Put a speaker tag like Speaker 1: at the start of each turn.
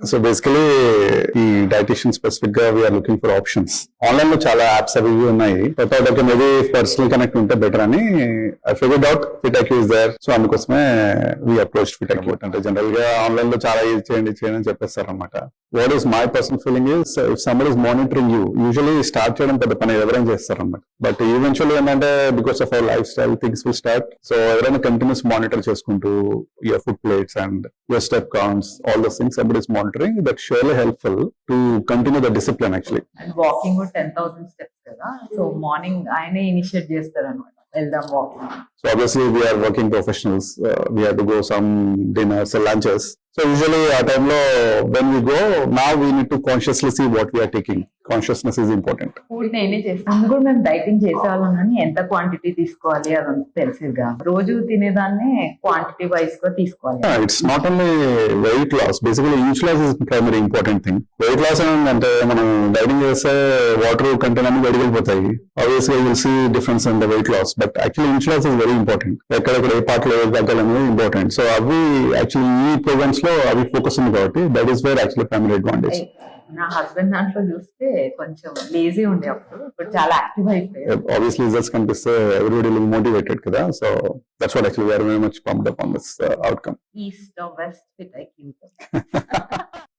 Speaker 1: So basically ఈ dietitian specific గా we are looking for options. Online లో చాలా యాప్స్ అవి ఇవి ఉన్నాయి. ఓకే మేబీ పర్సనల్ కనెక్ట్ ఉంటే బెటర్ అని ఐ ఫిగర్డ్ అవుట్ ఫిటాక్యూ ఇస్ దేర్. సో అందుకోసమే వి అప్రోచ్ ఫిటాక్యూ. అంటే జనరల్ గా ఆన్లైన్ లో చాలా ఇది చేయండి అని చెప్పేస్తారు అనమాట. What is my personal feeling is if somebody is monitoring you, usually start చేయడం పెద్ద పని ఎవరైనా చేస్తారు అనమాట. బట్ ఈవెన్చువల్లీ ఏంటంటే because of our life style things will start. So ఎవరైనా కంటిన్యూస్ మానిటర్ చేసుకుంటూ your food plates and your step counts all those things somebody is monitoring, that surely helpful to continue the discipline actually.
Speaker 2: And walking 10,000 steps కదా, so morning ఆయనే initiate చేస్తారు అనమాట, వెళ్దాం walking.
Speaker 1: So obviously we are working professionals. We have to go some dinners or lunches. So usually at time lo when we go, now we need to consciously see what we are taking. Consciousness is important.
Speaker 2: Food నేనే చేస్తాను. ముందు కూడా మేము dieting చేసేవాళ్ళం కానీ ఎంత quantity తీసుకోవాలి అదంతా తెలిసేదిగా. రోజు తినేదాన్ని క్వాంటిటీ వైజ్ గా తీసుకోవాలి.
Speaker 1: It's not only weight loss. Basically inch loss is primary important thing. Weight loss అంటే మనం డైటింగ్ చేస్తే వాటర్ కంటెంట్ అన్ని గడిగిపోతాయి. Obviously you will see difference in the weight loss, but actually inch loss is very important. ఎక్కడెక్కడ ఏ part లో తగ్గాలనేది important. So అవి actually ఈ programmes లో అవి ఫోకస్ ఉంది కాబట్టి that is where actually primary advantage.
Speaker 2: నా హస్బెండ్ దాంట్లో చూస్తే కొంచెం లేజీ ఉండే అప్పుడు, ఇప్పుడు చాలా యాక్టివ్ అయిపోయారు.
Speaker 1: Obviously results కనిపిస్తే everybody will motivated కదా. So that's what actually we are very much pumped up on this outcome.
Speaker 2: East or West fit IQ.